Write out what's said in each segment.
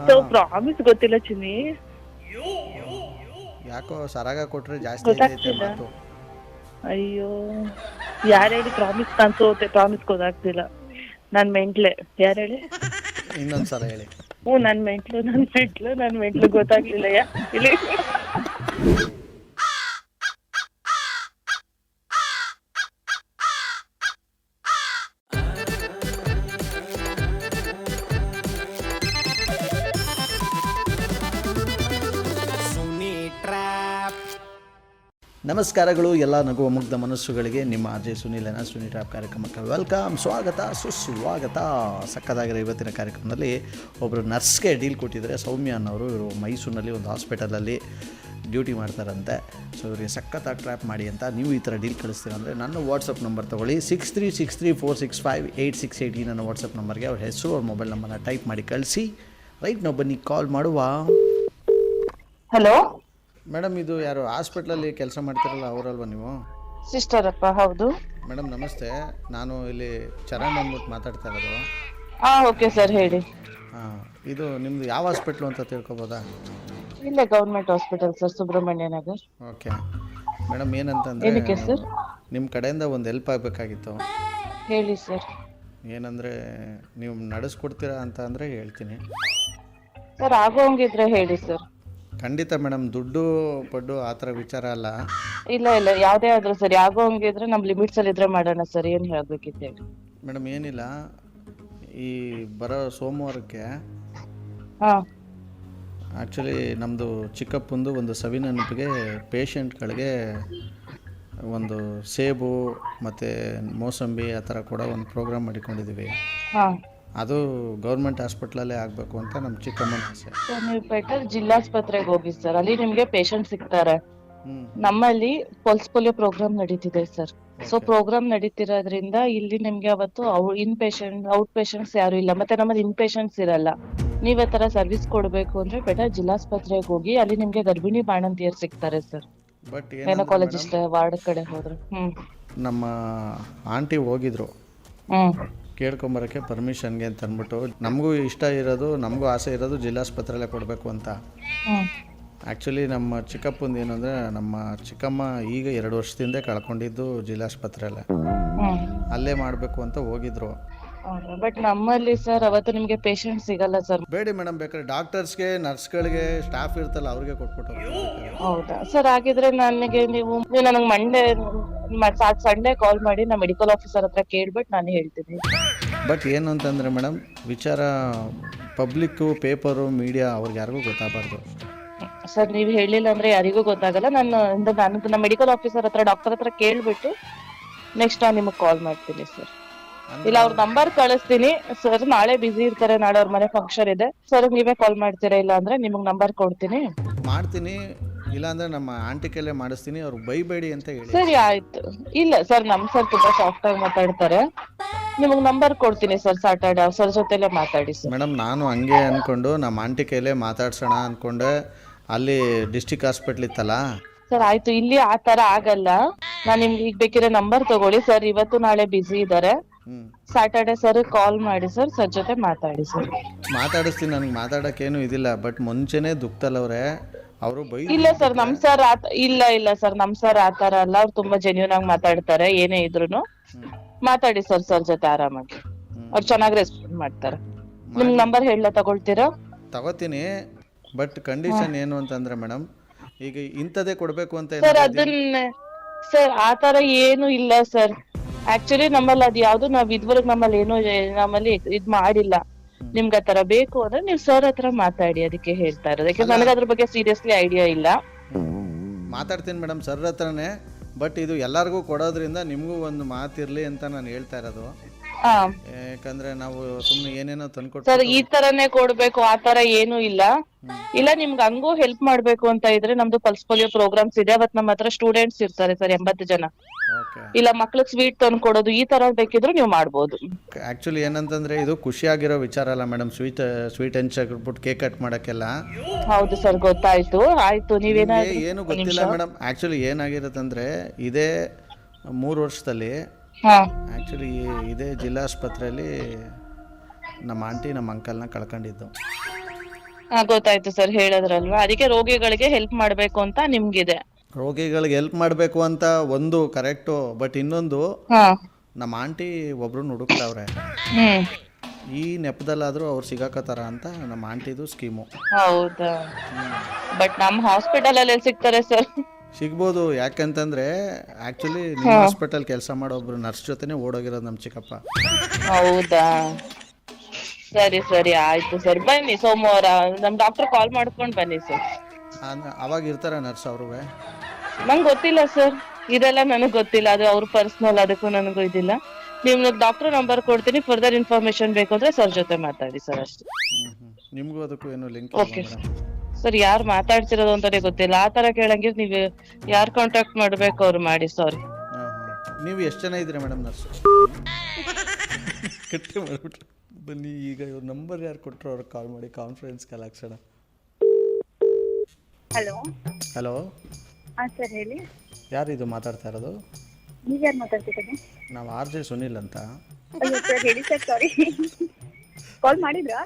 So promise ಗೊತ್ತಿಲ್ಲ ಚಿನ್ನಿ. ಯಾಕೋ ಸರಾಗ ಕೊಟ್ರೆ ಜಾಸ್ತಿ ಐತೆ ಗೊತ್ತಾಗ್ತಿಲ್ಲ. ಮಾತು. ಅಯ್ಯೋ ಯಾರು ಹೇಳಿ ಪ್ರಾಮಿಸ್ ನಾನು ಸೋತೆ, ಪ್ರಾಮಿಸ್ ಗೊತ್ತಾಗ್ತಿಲ್ಲ. ನಾನು ಮೆಂಟ್ಲೆ, ಯಾರು ಹೇಳಿ? ಇನ್ನೊಂದ್ಸಲ ಹೇಳಿ. ನನ್ನ ಮೆಂಟ್ಲು ಗೊತ್ತಾಗ್ಲಿಲ್ಲ. ಇಲ್ಲಿ ನಮಸ್ಕಾರಗಳು ಎಲ್ಲ ನಗುವ ಮುಗ್ಧ ಮನಸ್ಸುಗಳಿಗೆ. ನಿಮ್ಮ ಅಜಯ್ ಸುನಿಲನ ಸುನಿ ಟ್ರಾಪ್ ಕಾರ್ಯಕ್ರಮಕ್ಕೆ ವೆಲ್ಕಮ್, ಸ್ವಾಗತ, ಸುಸ್ವಾಗತ. ಸಕ್ಕದಾಗಿರೋ ಇವತ್ತಿನ ಕಾರ್ಯಕ್ರಮದಲ್ಲಿ ಒಬ್ಬರು ನರ್ಸ್ಗೆ ಡೀಲ್ ಕೊಟ್ಟಿದ್ದಾರೆ. ಸೌಮ್ಯ ಅನ್ನೋರು. ಇವರು ಮೈಸೂರಿನಲ್ಲಿ ಒಂದು ಹಾಸ್ಪಿಟಲಲ್ಲಿ ಡ್ಯೂಟಿ ಮಾಡ್ತಾರಂತೆ. ಸೊ ಇವರಿಗೆ ಸಖತ್ತಾಗಿ ಟ್ರ್ಯಾಪ್ ಮಾಡಿ ಅಂತ ನೀವು ಈ ಥರ ಡೀಲ್ ಕಳಿಸ್ತೀರ ಅಂದರೆ ನನ್ನ ವಾಟ್ಸಪ್ ನಂಬರ್ ತೊಗೊಳ್ಳಿ. 6363465868 ನನ್ನ ವಾಟ್ಸಪ್ ನಂಬರ್ಗೆ ಅವ್ರ ಹೆಸರು, ಅವ್ರ ಮೊಬೈಲ್ ನಂಬರ್ನ ಟೈಪ್ ಮಾಡಿ ಕಳಿಸಿ. ರೈಟ್, ನಾವು ಬನ್ನಿ ಕಾಲ್ ಮಾಡುವ. ಹಲೋ ಮೇಡಮ್, ಇದು ಯಾರು ಹಾಸ್ಪಿಟ್ಲಲ್ಲಿ ಕೆಲಸ ಮಾಡ್ತಿರಲ್ಲ ಅವರಲ್ವ ನೀವು? ಸಿಸ್ಟರ್ ಅಪ್ಪ, ಹೌದು ಮೇಡಮ್ ನಮಸ್ತೆ. ನಾನು ಇಲ್ಲಿ ಚರಣ್ ಅಂದ್ಬಿಟ್ಟು ಮಾತಾಡ್ತಾ ಇರೋದು. ಓಕೆ ಸರ್, ಹೇಳಿ. ಹಾಂ, ಇದು ನಿಮ್ಮದು ಯಾವ ಹಾಸ್ಪಿಟ್ಲು ಅಂತ ತಿಳ್ಕೊಬೋದಾ? ಇಲ್ಲೇ government hospital sir, Subramanya Nagar. Okay madam, ಏನಂತಂದರೆ ಏನಕ್ಕೆ ಸರ್? ನಿಮ್ಮ ಕಡೆಯಿಂದ ಒಂದು ಹೆಲ್ಪ್ ಆಗಬೇಕಾಗಿತ್ತು. ಹೇಳಿ ಸರ್. ಏನಂದರೆ ನೀವು ನಡೆಸ್ಕೊಡ್ತೀರಾ ಅಂತ ಅಂದರೆ ಹೇಳ್ತೀನಿ. ಸರ್ ಆಗೋಂಗಿದ್ರೆ ಹೇಳಿ ಸರ್. ಖಂಡಿತ ಮೇಡಮ್, ದುಡ್ಡು ಪಡ್ಡು ಆ ಥರ ವಿಚಾರ ಅಲ್ಲ. ಇಲ್ಲ ಯಾವುದೇ ಆದ್ರೂ ಸರಿ, ಆಗೋಂಗಿದ್ರೆ ನಮ್ಮ ಲಿಮಿಟ್ಸ್ ಅಲ್ಲಿ ಇದ್ರೆ ಮಾಡೋಣ ಸರ್. ಏನು ಹೇಳ್ಬೇಕಿತ್ತು ಹೇಳಿ. ಮೇಡಮ್ ಏನಿಲ್ಲ, ಈ ಬರೋ ಸೋಮವಾರಕ್ಕೆ ಆ್ಯಕ್ಚುಲಿ ನಮ್ಮದು ಚಿಕ್ಕಪ್ಪಂದು ಒಂದು ಸವಿನೆನಪಿಗೆ ಪೇಷಂಟ್ಗಳಿಗೆ ಒಂದು ಸೇಬು ಮತ್ತು ಮೋಸಂಬಿ ಆ ಥರ ಕೂಡ ಒಂದು ಪ್ರೋಗ್ರಾಮ್ ಮಾಡಿಕೊಂಡಿದ್ದೀವಿ. ಅದು ಗೌರ್ಮೆಂಟ್ ಹಾಸ್ಪಿಟ್ಲಲ್ಲೇ ಆಗಬೇಕು ಅಂತ ನಮ್ಮ ಚಿಕ್ಕಮ್ಮನ ಆಸೆ. ಸರ್ ನೀವು ಬೆಟರ್ ಜಿಲ್ಲಾಸ್ಪತ್ರೆಗೆ ಹೋಗಿ ಸರ್, ಅಲ್ಲಿ ನಿಮ್ಗೆ ಪೇಷಂಟ್ ಸಿಗ್ತಾರೆ. ನಮ್ಮಲ್ಲಿ ಪಲ್ಸ್ ಪೋಲಿಯೋ ಪ್ರೋಗ್ರಾಮ್ ನಡೀತಿದೆ ಸರ್. ಸೊ ಪ್ರೋಗ್ರಾಮ್ ನಡೀತಿರೋದ್ರಿಂದ ಇಲ್ಲಿ ನಿಮ್ಗೆ ಅವತ್ತು ಔಟ್ ಪೇಷಂಟ್ಸ್ ಯಾರು ಇಲ್ಲ, ಮತ್ತೆ ನಮ್ಮಲ್ಲಿ ಇನ್ ಪೇಷಂಟ್ಸ್ ಇರಲ್ಲ. ನೀವ್ ಆ ತರ ಸರ್ವಿಸ್ ಕೊಡ್ಬೇಕು ಅಂದ್ರೆ ಬೆಟರ್ ಜಿಲ್ಲಾಸ್ಪತ್ರೆಗೆ ಹೋಗಿ, ಅಲ್ಲಿ ನಿಮ್ಗೆ ಗರ್ಭಿಣಿ ಬಾಣಂತಿಯರು ಸಿಗ್ತಾರೆ ಸರ್. ಬಟ್ ಗೈನಕಾಲಜಿಸ್ಟ್ ವಾರ್ಡ್ ಕಡೆ ಹೋದ್ರೆ ನಮ್ಮ ಆಂಟಿ ಹೋಗಿದ್ರು ಕೇಳ್ಕೊಂಬರೋಕ್ಕೆ ಪರ್ಮಿಷನ್ಗೆ ಅಂತ ಅಂದ್ಬಿಟ್ಟು. ನಮಗೂ ಇಷ್ಟ ಇರೋದು, ನಮಗೂ ಆಸೆ ಇರೋದು ಜಿಲ್ಲಾಸ್ಪತ್ರೆಯಲ್ಲೇ ಕೊಡಬೇಕು ಅಂತ. ಆ್ಯಕ್ಚುಲಿ ನಮ್ಮ ಚಿಕ್ಕಪ್ಪಂದು ಏನು ಅಂದರೆ, ನಮ್ಮ ಚಿಕ್ಕಮ್ಮ ಈಗ 2 ವರ್ಷದಿಂದ ಕಳ್ಕೊಂಡಿದ್ದು ಜಿಲ್ಲಾಸ್ಪತ್ರೆಯಲ್ಲೇ, ಅಲ್ಲೇ ಮಾಡಬೇಕು ಅಂತ ಹೋಗಿದ್ರು. ಬಟ್ ನಮ್ಮಲ್ಲಿ ಸರ್ ಅವತ್ತು ನಿಮ್ಗೆ ಪೇಷಂಟ್ ಸಿಗಲ್ಲ ಸರ್. ಬೇಡಿ ಮೇಡಮ್, ಬೇಕಾದ್ರೆ ಡಾಕ್ಟರ್ಸ್ಗೆ, ನರ್ಸ್ಗಳಿಗೆ, ಸ್ಟಾಫ್ ಇರ್ತಲ್ಲ ಅವ್ರಿಗೆ ಕೊಟ್ಬಿಟ್ಟು. ಹೌದಾ ಸರ್? ಹಾಗಿದ್ರೆ ನನಗೆ ನೀವು ನನಗೆ ಮಂಡೇ ಸಂಡೇ ಕಾಲ್ ಮಾಡಿ, ನಾ ಮೆಡಿಕಲ್ ಆಫೀಸರ್ ಹತ್ರ ಕೇಳ್ಬಿಟ್ಟು ನಾನು ಹೇಳ್ತೀನಿ. ಬಟ್ ಏನು ಅಂತಂದರೆ ಮೇಡಮ್, ವಿಚಾರ ಪಬ್ಲಿಕ್ಕು, ಪೇಪರು, ಮೀಡಿಯಾ ಅವ್ರಿಗೆ ಯಾರಿಗೂ ಗೊತ್ತಾಗಬಾರ್ದು ಸರ್. ನೀವು ಹೇಳಿಲ್ಲ ಅಂದ್ರೆ ಯಾರಿಗೂ ಗೊತ್ತಾಗಲ್ಲ. ನಾನು ನಮ್ಮ ಮೆಡಿಕಲ್ ಆಫೀಸರ್ ಹತ್ರ, ಡಾಕ್ಟರ್ ಹತ್ರ ಕೇಳ್ಬಿಟ್ಟು ನೆಕ್ಸ್ಟ್ ನಾನು ನಿಮಗೆ ಕಾಲ್ ಮಾಡ್ತೀನಿ ಸರ್. ಇಲ್ಲ ಅವ್ರ ನಂಬರ್ ಕಳಿಸ್ತೀನಿ ಸರ್. ನಾಳೆ ಬಿಸಿ ಇರ್ತಾರೆ, ನಾಳೆ ಅವ್ರ ಮನೆ ಫಂಕ್ಷನ್ ಇದೆ ಸರ್. ನೀವೇ ಕಾಲ್ ಮಾಡ್ತೀರಾ? ಇಲ್ಲ ಅಂದ್ರೆ ನಿಮಗೆ ನಂಬರ್ ಕೊಡ್ತೀನಿ. ಇಲ್ಲಾಂದ್ರೆ ನಮ್ಮ ಆಂಟಿ ಕೈಲೇ ಮಾಡಿಸ್ತೀನಿ. ಅವ್ರು ಬೈಬೇಡಿ ಅಂತ ಹೇಳಿ. ಸರಿ ಆಯ್ತು. ಇಲ್ಲ ಸರ್, ನಮ್ ಸರ್ ತುಂಬಾ ಸಾಫ್ಟ್ ಆಗಿ ಮಾತಾಡ್ತಾರೆ. ನಿಮಗ್ ನಂಬರ್ ಕೊಡ್ತೀನಿ ಸರ್. ಸಾಟರ್ಡೆ ಸರ್ ಜೊತೆಲೆ ಮಾತಾಡಿ ಸರ್. ಮೇಡಮ್, ನಾನು ಹಂಗೆ ಅನ್ಕೊಂಡು ನಮ್ಮ ಆಂಟಿ ಕೈಲೇ ಮಾತಾಡ್ಸೋಣ ಅನ್ಕೊಂಡೆ. ಅಲ್ಲಿ ಡಿಸ್ಟಿಕ್ ಹಾಸ್ಪಿಟ್ಲ್ ಇತ್ತಲ್ಲ ಸರ್. ಆಯ್ತು, ಇಲ್ಲಿ ಆ ತರ ಆಗಲ್ಲ. ನಾನ್ ನಿಮ್ಗೆ ಈಗ ಬೇಕಿರೋ ನಂಬರ್ ತಗೊಳ್ಳಿ ಸರ್. ಇವತ್ತು ನಾಳೆ ಬಿಸಿ ಇದಾರೆ. ಸ್ಯಾಟರ್ಡೆ ಸರ್ ಕಾಲ್ ಮಾಡಿ ಸರ್. ಸರ್ ಜೊತೆ ಮಾತಾಡಿ ಸರ್. ಮಾತಾಡಿಸ್ತೀನಿ. ನನಗೆ ಮಾತಾಡೋಕ್ಕೇನು ಇದಿಲ್ಲ. ಬಟ್ ಮುಂಚೆನೇ ದುಃಖದಲ್ಲವ್ರೆ ಅವರು. ಇಲ್ಲ ಸರ್, ನಮ್ ಸರ್ ಇಲ್ಲ ಸರ್, ನಮ್ ಸರ್ ಆತರ ಅಲ್ಲ. ಅವ್ರು ತುಂಬಾ ಜೆನ್ಯೂನ್ ಆಗಿ ಮಾತಾಡ್ತಾರೆ. ಏನೇ ಇದ್ರು ಮಾತಾಡಿ ಸರ್. ಸರ್ ಜೊತೆ ಆರಾಮಾಗಿ ಅವ್ರು ಚೆನ್ನಾಗಿ ರೆಸ್ಪಾಂಡ್ ಮಾಡ್ತಾರೆ. ನಿಮ್ ನಂಬರ್ ಹೇಳ ತಗೊಳ್ತೀರಾ? ತಗೋತೀನಿ. ಬಟ್ ಕಂಡೀಷನ್ ಏನು ಅಂತಂದ್ರೆ ಮೇಡಮ್, ಈಗ ಇಂಥದೇ ಕೊಡ್ಬೇಕು ಅಂತ ಸರ್. ಅದನ್ನ ಸರ್ ಆತರ ಏನು ಇಲ್ಲ ಸರ್. ಆಕ್ಚುಲಿ ನಮ್ಮಲ್ಲಿ ಅದ್ ಯಾವ್ದು ನಾವ್ ಇದ್ವರೆಗೂ ನಮ್ಮಲ್ಲಿ ಇದ್ ಮಾಡಿಲ್ಲ. ನಿಮ್ಗೆ ಆತರ ಬೇಕು ಅಂದ್ರೆ ನೀವು ಸರ್ ಹತ್ರ ಮಾತಾಡಿ. ಅದಕ್ಕೆ ಹೇಳ್ತಾ ಇರೋದು. ಯಾಕಂದ್ರೆ ನನಗೆ ಅದ್ರ ಬಗ್ಗೆ ಸೀರಿಯಸ್ಲಿ ಐಡಿಯಾ ಇಲ್ಲ. ಮಾತಾಡ್ತೀನಿ ಮೇಡಮ್ ಸರ್ ಹತ್ರನೇ. ಬಟ್ ಇದು ಎಲ್ಲರಿಗೂ ಕೊಡೋದ್ರಿಂದ ನಿಮ್ಗೂ ಒಂದು ಮಾತಿರ್ಲಿ ಅಂತ ನಾನು ಹೇಳ್ತಾ ಇರೋದು. ಯಾಕಂದ್ರೆ ನಾವು ಸುಮ್ನೆ ಏನೇನೋ ತಂದ್ಕೊಟ್ಟು ಸರ್ ಈ ತರನೇ ಕೊಡ್ಬೇಕು ಆ ತರ ಏನು ಇಲ್ಲ. ಇಲ್ಲ ನಿಮ್ಗೆ ಹಂಗೂ ಹೆಲ್ಪ್ ಮಾಡ್ಬೇಕು ಅಂತ ಇದ್ರೆ ನಮ್ದು ಪಲ್ಸ್ ಪೋಲಿಯೋ ಪ್ರೋಗ್ರಾಮ್ಸ್ ಇದೆ. ಅವತ್ ನಮ್ಮ ಹತ್ರ ಸ್ಟೂಡೆಂಟ್ಸ್ ಇರ್ತಾರೆ ಸರ್, 80 ಜನ. ಇಲ್ಲ ಮಕ್ಳಿಗೆ ಸ್ವೀಟ್ ತಂದು ಕೊಡೋದು, ಈ ತರ ಬೇಕಿದ್ರು ನೀವು ಮಾಡ್ಬೋದು. ಆಕ್ಚುಲಿ ಏನಂತಂದ್ರೆ ಇದು ಖುಷಿಯಾಗಿರೋ ವಿಚಾರ ಅಲ್ಲ ಮೇಡಮ್. ಸ್ವೀಟ್ ಹಂಚ್ಬಿಟ್ಟು ಕೇಕ್ ಕಟ್ ಮಾಡಕ್ಕೆಲ್ಲ. ಹೌದು ಸರ್, ಗೊತ್ತಾಯ್ತು. ಆಯ್ತು, ಏನು ಗೊತ್ತಿಲ್ಲ ಮೇಡಮ್. ಆಕ್ಚುಲಿ ಏನಾಗಿರುತ್ತಂದ್ರೆ, ಇದೇ 3 ವರ್ಷದಲ್ಲಿ ಆಕ್ಚುಲಿ ಇದೇ ಜಿಲ್ಲಾಸ್ಪತ್ರೆಯಲ್ಲಿ ನಮ್ಮ ಆಂಟಿ ನಮ್ಮ ಅಂಕಲ್ನ ಕಳ್ಕೊಂಡಿದ್ದು. ಗೊತ್ತಾಯ್ತು ಸರ್, ಹೇಳಿದ್ರಲ್ವಾ, ಅದಕ್ಕೆ ರೋಗಿಗಳಿಗೆ ಹೆಲ್ಪ್ ಮಾಡ್ಬೇಕು ಅಂತ ನಿಮ್ಗಿದೆ. ರೋಗಿಗಳಿಗೆ ಹೆಲ್ಪ್ ಮಾಡಬೇಕು ಅಂತ ಒಂದು ಕರೆಕ್ಟು, ಬಟ್ ಇನ್ನೊಂದು ಹಾ. ನಮ್ಮ ಆಂಟಿ ಒಬ್ರನ್ನ ಹುಡುಕ್ತಾವ್ರೆ. ಹ್ಮ್. ಈ ನೆಪದಲ್ಲಾದರೂ ಅವ್ರು ಸಿಗಾಕತ್ತಾರ ಅಂತ ನಮ್ಮ ಆಂಟಿದು ಸ್ಕೀಮು. ಹೌದಾ? ಬಟ್ ನಮ್ಮ ಹಾಸ್ಪಿಟಲ್ ಅಲ್ಲಿ ಸಿಗ್ತಾರೆ ಸರ್? ಸಿಗ್ಬೋದು, ಯಾಕಂತಂದ್ರೆ ಆ್ಯಕ್ಚುಲಿ ನಿಮ್ಮ ಹಾಸ್ಪಿಟಲ್ ಕೆಲಸ ಮಾಡೋ ಒಬ್ರು ನರ್ಸ್ ಜೊತೆನೇ ಓಡೋಗಿರೋದು ನಮ್ಮ ಚಿಕ್ಕಪ್ಪ. ಹೌದಾ? ಸರಿ ಸರಿ, ಆಯ್ತು ಸರ್. ಬನ್ನಿ ಸೋಮವಾರ ನಮ್ ಡಾಕ್ಟರ್ ಕಾಲ್ ಮಾಡ್ಕೊಂಡು ಬನ್ನಿ ಸರ್. ಅವಾಗ ಇರ್ತಾರ ನರ್ಸ್ ಅವರು? ನಂಗೆ ಗೊತ್ತಿಲ್ಲ ಸರ್, ಇದೆಲ್ಲ ನನಗೆ ಗೊತ್ತಿಲ್ಲ. ಅದು ಅವ್ರ ಪರ್ಸನಲ್, ಅದಕ್ಕೂ ನನಗೂ ಇದಿಲ್ಲ. ನಿಮ್ಗೆ ಡಾಕ್ಟರ್ ನಂಬರ್ ಕೊಡ್ತೀನಿ, ಫರ್ದರ್ ಇನ್ಫಾರ್ಮೇಶನ್ ಬೇಕು ಅಂದ್ರೆ ಸರ್ ಜೊತೆ ಮಾತಾಡಿ ಸರ್ ಅಷ್ಟೇ. ನಿಮ್ಗೂ ಅದಕ್ಕೂ ಏನು ಲಿಂಕ್? ಓಕೆ ಸರ್, ಯಾರು ಮಾತಾಡ್ತಿರೋದು ಅಂತಾನೆ ಗೊತ್ತಿಲ್ಲ. ಆ ತರ ಕೇಳಂಗಿರ್ ನೀವು ಯಾರು ಕಾಂಟ್ಯಾಕ್ಟ್ ಮಾಡ್ಬೇಕು ಅವ್ರು ಮಾಡಿ. ಸಾರಿ. ನೀವು ಎಷ್ಟು ಜನ ಇದ್ದೀರಾ ಮೇಡಮ್ ನರ್ಸ್? ಕಟ್ಟಿ ಮಾಡ್ಬಿಟ್ರೆ ಬನ್ನಿ. ಈಗ ಇವ್ರ ನಂಬರ್ ಯಾರು ಕೊಟ್ಟರು ಅವ್ರಿಗೆ ಕಾಲ್ ಮಾಡಿ ಕಾನ್ಫರೆನ್ಸ್ ಕಾಲ್ ಹಾಕ್ಸೋಣ. ಹಲೋ. ಹಲೋ. ಹಾಂ ಸರ್, ಹೇಳಿ. ಯಾರಿದು ಮಾತಾಡ್ತಾ ಇರೋದು? ನೀವ್ಯಾರು ಮಾತಾಡ್ತಿರೋದು? ನಾವು ಆರ್ ಜೆ ಸುನಿಲ್ ಅಂತ. ಅಯ್ಯೋ ಸರ್, ಹೇಳಿ ಸರ್, ಸಾರಿ. ಕಾಲ್ ಮಾಡಿದ್ರಾ?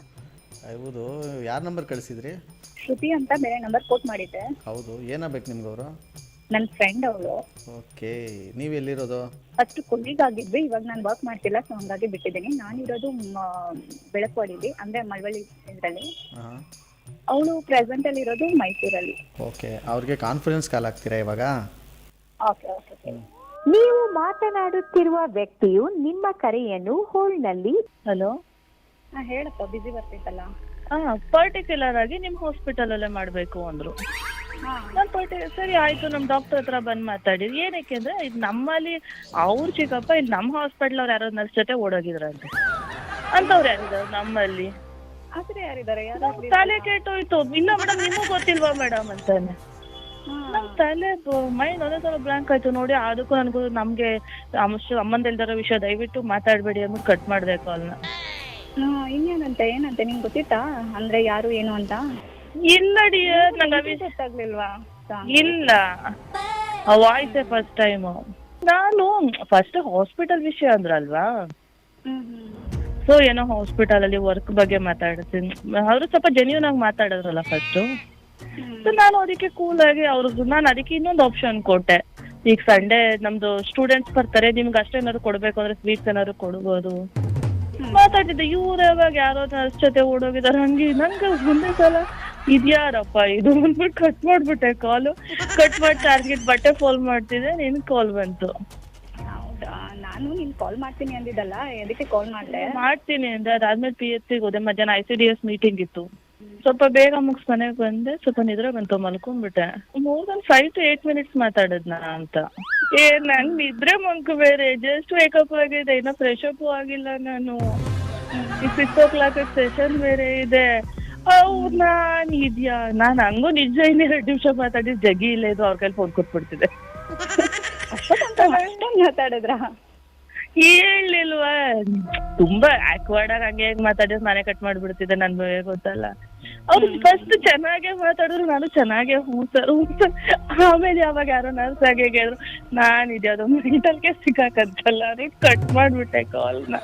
ಹೌದು. ಯಾರ ನಂಬರ್ ಕಳಿಸಿದ್ರಿ? ಶ್ರುತಿ ಅಂತ ಬೇರೆ ನಂಬರ್ ಕೋಟ್ ಮಾಡಿದ್ದೆ. ಹೌದು, ಏನಾಗಬೇಕು ನಿಮ್ಗೆ ಅವರು? ನನ್ನ ಫ್ರೆಂಡ್ ಅವಳು. ಓಕೆ, ನೀವು ಎಲ್ಲಿರೋದು? ಫಸ್ಟ್ ಕೊಲ್ಲಿಗ್ ಆಗಿದ್ವಿ, ಇವಾಗ ನಾನು ವರ್ಕ್ ಮಾಡ್ತಿಲ್ಲ, ಸೊ ಹಂಗಾಗಿ ಬಿಟ್ಟಿದ್ದೀನಿ. ನಾನಿರೋದು ಬೆಳಕವಾಡಿಲಿ, ಅಂದರೆ ಮಳವಳ್ಳಿ ಇದರಲ್ಲಿ. ಹಾಂ. ಅವಳು ಪ್ರೆಸೆಂಟ್ ಅಲ್ಲಿ ಇರೋದು ಮೈಸೂರಲ್ಲಿ. ಓಕೆ, ಅವ್ರಿಗೆ ಕಾನ್ಫರೆನ್ಸ್ ಕಾಲ್ ಆಗ್ತೀರಾ ಇವಾಗ? Okay okay. ನೀವು ಮಾತನಾಡುತ್ತಿರುವ ವ್ಯಕ್ತಿಯು ನಿಮ್ಮ ಕರೆಯನ್ನು ಹೋಲ್ಡ್ನಲ್ಲಿ. ಹಲೋ. ಹಾಂ ಹೇಳಪ್ಪ, ಬಿಸಿ ಬರ್ತಿತ್ತಲ್ಲ. ಪರ್ಟಿಕ್ಯುಲರ್ ಆಗಿ ನಿಮ್ ಹಾಸ್ಪಿಟಲ್ ಅಲ್ಲೇ ಮಾಡ್ಬೇಕು ಅಂದ್ರು. ಸರಿ ಆಯ್ತು, ನಮ್ ಡಾಕ್ಟರ್ ಹತ್ರ ಬಂದ್ ಮಾತಾಡಿದ್ವಿ. ಏನಕ್ಕೆ ಅಂದ್ರೆ ಇದು ನಮ್ಮಲ್ಲಿ ಅವ್ರ ಚಿಕ್ಕಪ್ಪ ಇಲ್ಲಿ ನಮ್ಮ ಹಾಸ್ಪಿಟಲ್ ಅವ್ರು ಯಾರೋ ನರ್ಸ್ ಜೊತೆ ಓಡೋಗಿದ್ರಂತೆ. ಅಂತವ್ರು ಯಾರಿದಾರೆ ನಮ್ಮಲ್ಲಿ? ಆದ್ರೆ ಯಾರಿದ್ದಾರೆ? ತಲೆ ಕೆಟ್ಟೋಯ್ತು. ಇಲ್ಲ ಮೇಡಮ್, ನಿಮಗೂ ಗೊತ್ತಿಲ್ವಾ ಮೇಡಮ್ ಅಂತಾನೆ. ನಮ್ ತಲೆ ಮೈಂಡ್ ಒಂದೇ ಸಲ ಬ್ಲಾಂಕ್ ಆಯ್ತು ನೋಡಿ. ಅದಕ್ಕೂ ನನಗೂ ನಮ್ಗೆ ಸಂಬಂಧ ಇಲ್ದಿರೋ ವಿಷಯ ದಯವಿಟ್ಟು ಮಾತಾಡ್ಬೇಡಿ ಅಂದ್ಬಿಟ್ಟು ಕಟ್ ಮಾಡ್ದೆ ಕಾಲ್ನ. ಇನ್ನೇನಂತೆ? ಏನಂತೆ ನಿಮ್ಗೆ ಗೊತ್ತಿತ್ತಾ ಅಂದ್ರೆ ಯಾರು ಏನು ಅಂತ? ಇಲ್ಲ ಡಿಯರ್, ನಂಗೆ ಗೊತ್ತಾಗ್ಲಿಲ್ವಾ? ಇಲ್ಲ, ವಾಯ್ಸೇ ಫಸ್ಟ್ ಟೈಮ್. ನಾನು ಫಸ್ಟ್ ಹಾಸ್ಪಿಟಲ್ ವಿಷಯ ಅಂದ್ರಲ್ವಾ, ಸೊ ಏನೋ ಹಾಸ್ಪಿಟಲ್ ಅಲ್ಲಿ ವರ್ಕ್ ಬಗ್ಗೆ ಮಾತಾಡ್ತೀನಿ. ಅವರು ಸ್ವಲ್ಪ ಜೆನ್ಯೂನ್ ಆಗಿ ಮಾತಾಡಿದ್ರಲ್ಲ ಫಸ್ಟ್. ನಾನು ಅದಕ್ಕೆ ಕೂಲ್ ಆಗಿ ಅವ್ರಿಗೆ ನಾನು ಅದಕ್ಕೆ ಇನ್ನೊಂದು ಆಪ್ಷನ್ ಕೊಟ್ಟೆ. ಈಗ ಸಂಡೇ ನಮ್ದು ಸ್ಟೂಡೆಂಟ್ಸ್ ಬರ್ತಾರೆ, ನಿಮ್ಗೆ ಅಷ್ಟೇನಾದ್ರು ಕೊಡ್ಬೇಕು ಅಂದ್ರೆ ಸ್ವೀಟ್ಸ್ ಏನಾದ್ರು ಕೊಡ್ಬೋದು ಮಾತಾಡ್ತಿದ್ದೆ. ಇವ್ರು ಯಾವಾಗ ಯಾರೋ ನರ್ಸ್ ಜೊತೆ ಓಡೋಗಿದಾರೆ ಹಂಗೆ. ನಂಗೆ ಮುಂದೆ ಸಲ ಇದ್ಯಾರಪ್ಪ ಇದು ಅಂದ್ಬಿಟ್ಟು ಕಟ್ ಮಾಡ್ಬಿಟ್ಟೆ ಕಾಲು. ಕಟ್ ಮಾಡಿ ಟಾರ್ಗೆಟ್ ಬಟ್ಟೆ ಫಾಲ್ ಮಾಡ್ತಿದ್ದೆ, ನಿನ್ ಕಾಲ್ ಬಂತು. ಹೌದಾ? ನಾನು ನಿನ್ ಕಾಲ್ ಮಾಡ್ತೀನಿ ಅಂದಿದ್ದಲ್ಲ, ಅದಕ್ಕೆ ಕಾಲ್ ಮಾಡಿದೆ. ಮಾಡ್ತೀನಿ ಅಂದ್ರೆ ಅದಾದ್ಮೇಲೆ PHC ಹೋದೆ. ಮಧ್ಯಾಹ್ನ ICDS ಮೀಟಿಂಗ್ ಇತ್ತು, ಸ್ವಲ್ಪ ಬೇಗ ಮುಗಿಸ್ ಮನೆಗೆ ಬಂದೆ. ಸ್ವಲ್ಪ ನಿದ್ರೆ ಬಂತು, ಮಲ್ಕೊಂಡ್ಬಿಟ್ಟೆ. ಮೋರ್ ದನ್ 5 to 8 minutes ಮಾತಾಡದ್ನ ಅಂತ. ನಂಗ್ ನಿದ್ರೆ ಮಂಕು ಬೇರೆ. ಜಸ್ಟ್ ವೇಕಪ್ ಆಗಿದೆ, ಇನ್ನ ಫ್ರೆಶ್ ಅಪ್ ಆಗಿಲ್ಲ ನಾನು. 6 o'clock ಸೆಷನ್ ಬೇರೆ ಇದೆ. ಅವ್ರು ನಾನ್ ಇದ್ಯಾ, ನಾನ್ ಹಂಗು ನಿಜ 2 ನಿಮಿಷ ಮಾತಾಡಿ ಜಗಿ ಇಲ್ಲ ಇದು ಅವ್ರ ಕೈಲಿ ಫೋನ್ ಕೊಟ್ಬಿಡ್ತಿದೆ. ಮಾತಾಡಿದ್ರ? ಹೇಳಿಲ್ವಾ, ತುಂಬಾ ಆಕ್ವರ್ಡ್ ಆಗಿ ಹಂಗೆ ಹೇಗ್ ಮಾತಾಡಿದ್ರೆ ನಾನೇ ಕಟ್ ಮಾಡ್ಬಿಡ್ತಿದ್ದೆ. ನನ್ಗೆ ಗೊತ್ತಲ್ಲ. ಅವ್ರು ಫಸ್ಟ್ ಚೆನ್ನಾಗೇ ಮಾತಾಡಿದ್ರು, ನಾನು ಚೆನ್ನಾಗೇ ಹ್ಞೂ ಸರ್. ಆಮೇಲೆ ಯಾವಾಗ ಯಾರೋ ನರ್ಸ್ ಆಗಿ ಹೇಳಿದ್ರು, ನಾನ್ ಇದ್ಯಾವ್ದೋ ಮೆಂಟಲ್ಗೆ ಸಿಕ್ಕಾಕಂತಲ್ಲ ಅದಕ್ಕೆ ಕಟ್ ಮಾಡ್ಬಿಟ್ಟೆ ಕಾಲ್ನ.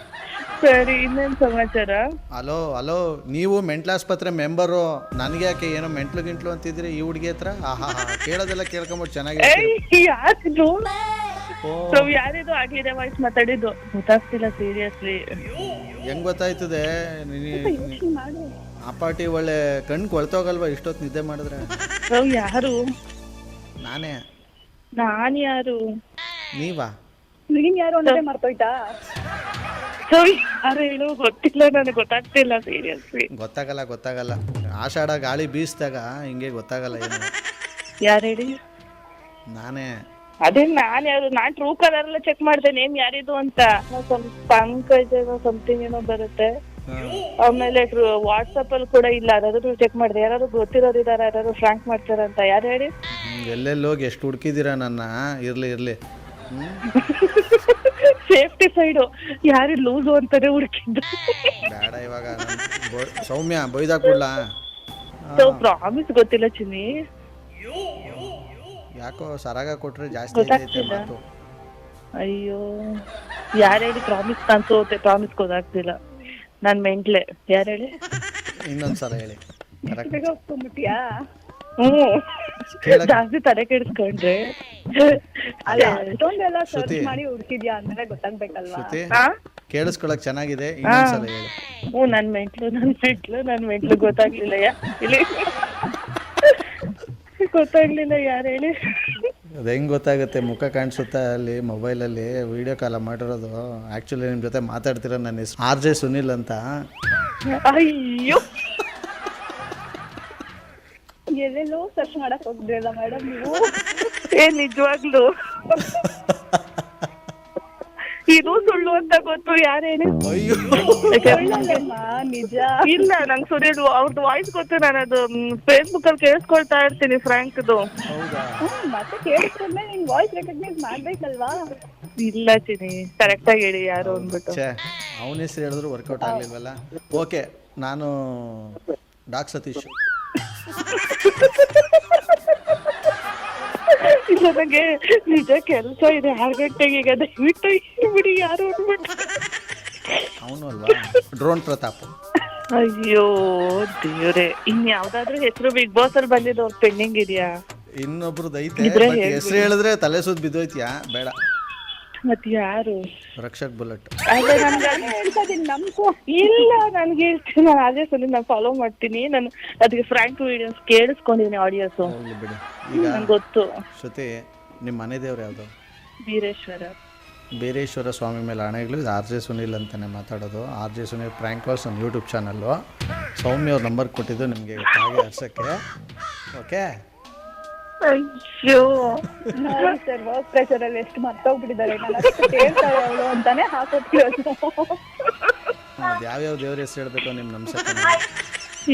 ಸರಿ, ಇನ್ನೇನ್ ಸಮಾಚಾರ? ಹಲೋ ಹಲೋ, ನೀವು ಮೆಂಟ್ಲ್ ಆಸ್ಪತ್ರೆ ಮೆಂಬರು, ನನಗೆ ಯಾಕೆ ಏನೋ ಮೆಂಟ್ಲು ಗಿಂಟ್ಲು ಅಂತಿದ್ರಿ ಈ ಹುಡುಗಿ ಹತ್ರ? ಆಹಾ, ಕೇಳೋದೆಲ್ಲ ಕೇಳ್ಕೊಂಬಿಟ್ಟು ಚೆನ್ನಾಗಿ. ಯಾರಿದು ಯಾರಿದು ಆಗ್ಲಿದೆ ವಾಯ್ಸ್ ಮಾತಾಡಿದ್ದು? ಗೊತ್ತಾಗ್ತಿಲ್ಲ ಸೀರಿಯಸ್ಲಿ. ಹೆಂಗ್ ಗೊತ್ತಾಯ್ತದೆ? ಆ ಪಾರ್ಟಿ ಒಳ್ಳೆ ಕಣ್ಣು ಕೊಳ್ತೋಗಲ್ವಾ ಇಷ್ಟೊತ್ತು ನಿದ್ದೆ ಮಾಡಿದ್ರೆ? ಯಾರು? ನಾನೇ. ನಾನ್ ಯಾರು? ನೀವಾ? ನೀನ್ ಯಾರು ಅನ್ನೋದೇ ಮರ್ತೋಯ್ತಾ? ಯಾರು ಹೇಳು, ಗೊತ್ತಿಲ್ಲ, ನನಗೆ ಗೊತ್ತಾಗ್ತಿಲ್ಲ ಸೀರಿಯಸ್ಲಿ. ಗೊತ್ತಾಗಲ್ಲ. ಆಷಾಢ ಗಾಳಿ ಬೀಸಿದಾಗ ಹಿಂಗೆ ಗೊತ್ತಾಗಲ್ಲ ಏನು. ಯಾರು ಹೇಳಿ? ನಾನೇ. ಅದೇ ನಾನ್ ಯಾರು? ನಾನ್ ಟ್ರೂ ಕಲರ್ ಎಲ್ಲ ಚೆಕ್ ಮಾಡಿದೆ ನೇಮ್ ಯಾರಿದು ಅಂತ. ಸ್ವಲ್ಪ ಪಂಕಜ್ ಸಮಥಿಂಗ್ ಏನೋ ಬರುತ್ತೆ. ಆಮೇಲೆ ವಾಟ್ಸಪ್ ಅಲ್ಲಿ ಕೂಡ ಇಲ್ಲ, ಅದಾದ್ರು ಚೆಕ್ ಮಾಡಿದೆ. ಯಾರು ಗೊತ್ತಿರೋರು ಇದಾರ, ಯಾರು ಫ್ರಾಂಕ್ ಮಾಡ್ತಾರ ಅಂತ. ಯಾರು ಹೇಳಿ? ಎಲ್ಲೆಲ್ಲೋಗಿ ಎಷ್ಟು ಹುಡುಕಿದ್ದೀರಾ ನನ್ನ? ಇರ್ಲಿ ಸೇಫ್ಟಿ ಸೈಡು ಯಾರು ಲೂಸು ಅಂತಾನೆ ಹುಡುಕಿದ್ದು. ಬೇಡ ಇವಾಗ. ಸೌಮ್ಯ ಬೈದಾಕೊಡ್ಲಾ? ಪ್ರಾಮಿಸ್ ಗೊತ್ತಿಲ್ಲ ಚಿನ್ನಿ. ಯಾಕೋ ಸರಾಗ ಕೊಟ್ರೆ ಜಾಸ್ತಿ ಮಾತು. ಅಯ್ಯೋ, ಯಾರು ಹೇಳಿ? ಪ್ರಾಮಿಸ್ ನಾನು ಸೋತೆ, ಪ್ರಾಮಿಸ್ ಗೊತ್ತಾಗ್ತಿಲ್ಲ. ನಾನ್ ಮೆಂಟ್ಲೆ. ಯಾರು ಹೇಳಿ? ಇನ್ನೊಂದ್ಸಲ ಹೇಳಿ. ಕರೆಕ್ಟ್. ಬೇಗ ಒಪ್ಕೊಂಡ್ಬಿಟ್ಟಿಯಾ? ಕೇಳಕ್ ಜಾಸ್ತಿ ತಲೆ ಕೆಡಿಸ್ಕೊಂಡ್ರೆ ಅಲ್ಲ ಅಷ್ಟೊಂದೆಲ್ಲ ಸರ್ಚ್ ಶ್ರುತಿ. ಮಾಡಿ ಹುಡುಕಿದ್ಯಾ ಅಂದ್ಮೇಲೆ ಗೊತ್ತಾಗ್ಬೇಕಲ್ವಾ? ಶ್ರುತಿ ಹಾ ಕೇಳಿಸ್ಕೊಳಕ್ ಚೆನ್ನಾಗಿದೆ, ಇನ್ನೊಂದ್ಸಲ ಹೇಳು. ನನ್ ಮೆಂಟ್ಲು ಗೊತ್ತಾಗ್ಲಿಲ್ಲ ಇಲ್ಲಿ ಗೊತ್ತಾಗ್ಲಿಲ್ಲ ಯಾರು ಹೇಳಿ. ಅದು ಹೆಂಗೆ ಗೊತ್ತಾಗುತ್ತೆ? ಮುಖ ಕಾಣಿಸುತ್ತಾ ಅಲ್ಲಿ ಮೊಬೈಲಲ್ಲಿ ವಿಡಿಯೋ ಕಾಲ ಮಾಡಿರೋದು. ಆ್ಯಕ್ಚುಲಿ ನಿಮ್ಮ ಜೊತೆ ಮಾತಾಡ್ತಿರೋ ನನ್ನ ಹೆಸರು RJ ಸುನಿಲ್ ಅಂತ. ಅಯ್ಯೋ ಎಲ್ಲೆಲ್ಲೋ ಸರ್ಚ್ ಮಾಡಕ್ ಹೋಗಿದ್ರಲ್ಲ ಮೇಡಮ್ ನೀವು? ನಿಜವಾಗ್ಲು ಇದು ಸುಳ್ಳು ಅಂತ ಗೊತ್ತು, ಯಾರು ಹೇಳಿ. ಅಯ್ಯೋ ಒಳ್ಳೇದಮ್ಮ, ನಿಜ. ಇಲ್ಲ ನಂಗೆ ಸುನಿಲ್ ಅವ್ರದ್ದು ವಾಯ್ಸ್ ಗೊತ್ತು, ನಾನು ಅದು ಫೇಸ್ಬುಕ್ ಅಲ್ಲಿ ಕೇಳಿಸ್ಕೊಳ್ತಾ ಇರ್ತೀನಿ ಫ್ರಾಂಕ್ದು. ಹೌದಾ? ಮತ್ತೆ ಕೇಳಿಸ್ಕೊಂಡ್ಮೇಲೆ ನಿನ್ ವಾಯ್ಸ್ ರೆಕಗ್ನೈಸ್ ಮಾಡ್ಬೇಕಲ್ವಾ? ಇಲ್ಲ ಚಿನಿ, ಕರೆಕ್ಟ್ ಆಗಿ ಹೇಳಿ ಯಾರು ಅಂದ್ಬಿಟ್ಟು. ಛೇ, ಅವನ ಹೆಸರು ಹೇಳಿದ್ರು ವರ್ಕೌಟ್ ಆಗಲಿಲ್ವಲ್ಲ. ಓಕೆ, ನಾನು ಡಾಕ್ ಸತೀಶ್. ಇಲ್ಲ ನಂಗೆ ನಿಜ ಕೆಲಸ ಇದೆ 6 ಗಂಟೆಗೆ, ಈಗ ದಯವಿಟ್ಟು ಬಿಡಿ ಯಾರು ಅಂದ್ಬಿಟ್ಟು. ಅವನು ಅಲ್ವಾ? ಡ್ರೋನ್ ಪ್ರತಾಪ್. ಅಯ್ಯೋ ದೇವ್ರೆ, ಇನ್ ಯಾವ್ದಾದ್ರು ಹೆಸರು ಬಿಗ್ ಬಾಸ್ ಅಲ್ಲಿ ಬಂದಿದ್ದು ಪೆಂಡಿಂಗ್ ಇದೆಯಾ? ಇನ್ನೊಬ್ರದ್ದು ಐತೆ, ಇದ್ರೆ ಬಟ್ ಹೇಳ್ಬಿಡಿ. ಹೆಸರು ಹೇಳಿದ್ರೆ ತಲೆ ಸುತ್ತ ಬಿದ್ದೋಯ್ತಿಯಾ? ಬೇಡ. ಮತ್ ಯಾರು? ರಕ್ಷಕ್ ಬುಲೆಟ್. ಅದೇ ನನ್ಗೆ ಹೇಳ್ತಾ ಇದೀನಿ ನಮ್ಗೂ. ಇಲ್ಲ ನನ್ಗೆ ಹೇಳ್ತೀನಿ, ನಾನು ಅದೇ ಸಲ ನಾನು ಫಾಲೋ ಮಾಡ್ತೀನಿ. ನಾನು ಅದಕ್ಕೆ ಫ್ರಾಂಕ್ ವಿಡಿಯೋಸ್ ಕೇಳಿಸ್ಕೊಂಡಿದ್ದೀನಿ, ಆಡಿಯೋಸ್ ಹೋಗ್ಲಿ ಬಿಡಿ. ಈಗ ನಂಗೆ ಗೊತ್ತು. ಶ್ರುತಿ, ನಿಮ್ಮ ಮನೆ ದೇವ್ರು ಯಾವುದು? ಬೀರೇಶ್ವರ. ಬೀರೇಶ್ವರ ಸ್ವಾಮಿ ಮೇಲೆ ಆಣೆಗಳು. ಇದು RJ ಸುನಿಲ್ ಅಂತಲೇ ಮಾತಾಡೋದು. RJ ಸುನಿಲ್ ಪ್ರ್ಯಾಂಕ್ ಕಾಲ್ಸ್ ನಮ್ಮ ಯೂಟ್ಯೂಬ್ ಚಾನಲ್ಲು. ಸೌಮ್ಯ ಅವ್ರ ನಂಬರ್ ಕೊಟ್ಟಿದ್ದು ನಿಮಗೆ ಹಾಗೆ ಹರ್ಸೋಕ್ಕೆ. ಓಕೆ, ಅಯ್ಯೋ ನೋಡಿ ಸರ್, ವರ್ಕ್ ಪ್ರೆಷರ್ ಅಲ್ಲಿ ಎಷ್ಟು ಮರ್ತೋಗ್ಬಿಟ್ಟಿದ್ದಾರೆ. ನಾನು ಅಷ್ಟು ಹೇಳ್ತಾಳೆ ಅವಳು ಅಂತಾನೆ ಹಾಕೋತಿರೋದು. ಅದು ಯಾವ್ಯಾವ ದೇವ್ರ ಹೆಸರು ಹೇಳಬೇಕು ನಿಮ್ಮ ನಮ್ಸಕ್ಕೆ?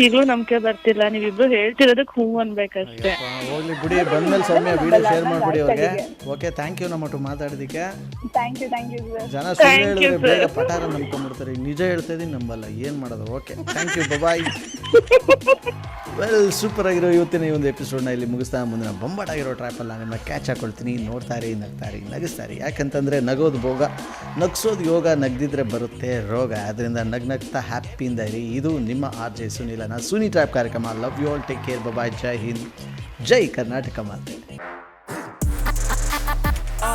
ಈಗಲೂ ನಂಬಿಕೆ ಬರ್ತಿಲ್ಲ, ನೀವಿಬ್ರು ಹೇಳ್ತಿರೋದಕ್ಕೆ ಹೂ ಅನ್ಬೇಕಷ್ಟೇ. ಹೋಗ್ಲಿ ಬಿಡಿ, ಬಂದ್ಮೇಲೆ ಸೌಮ್ಯ ವಿಡಿಯೋ ಶೇರ್ ಮಾಡಿಬಿಡಿ ಅವ್ರಿಗೆ. ಓಕೆ, ಥ್ಯಾಂಕ್ ಯು ನಮ್ಮಟ್ಟು ಮಾತಾಡೋದಕ್ಕೆ. Thank you sir. ಜನ ಸುಳ್ಳು ಹೇಳಿದ್ರೆ ಬೇಗ ಪಟಾರ ನಂಬ್ಕೊಂಡ್ಬಿಡ್ತಾರೆ. ಈಗ ನಿಜ ಹೇಳ್ತಾ ಇದ್ದೀನಿ, ನಂಬಲ್ಲ. ಏನು ಮಾಡೋದು? Okay, thank you, bye. Well, super ಆಗಿರೋ ಇವತ್ತಿನ ಈ ಒಂದು ಎಪಿಸೋಡ್ನ ಇಲ್ಲಿ ಮುಗಿಸ್ತಾ ಮುಂದಿನ ಬೊಂಬಾಟ್ ಆಗಿರೋ ಟ್ರ್ಯಾಪಲ್ಲಿ ನಾನು ನಿಮ್ಮನ್ನ ಕ್ಯಾಚ್ ಹಾಕೊಳ್ತೀನಿ. ನೋಡ್ತಾರೆ, ನಗ್ತಾರೆ, ನಗಿಸ್ತಾರೆ. ಯಾಕಂತಂದರೆ ನಗೋದು ಭೋಗ, ನಗ್ಸೋದು ಯೋಗ, ನಗ್ದಿದ್ರೆ ಬರುತ್ತೆ ರೋಗ. ಅದರಿಂದ ನಗ್ನಗ್ತಾ ಹ್ಯಾಪಿಯಿಂದ ಇರಿ. ಇದು ನಿಮ್ಮ RJ ಸುನಿಲ್, ನಾನು ಸುನಿ ಟ್ರ್ಯಾಪ್ ಕಾರ್ಯಕ್ರಮ. Love you all, take care, bye, Jai Hind, Jai Karnataka ಮಾತೆ.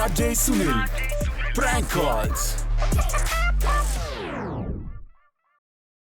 RJ Sunil, Prank Calls.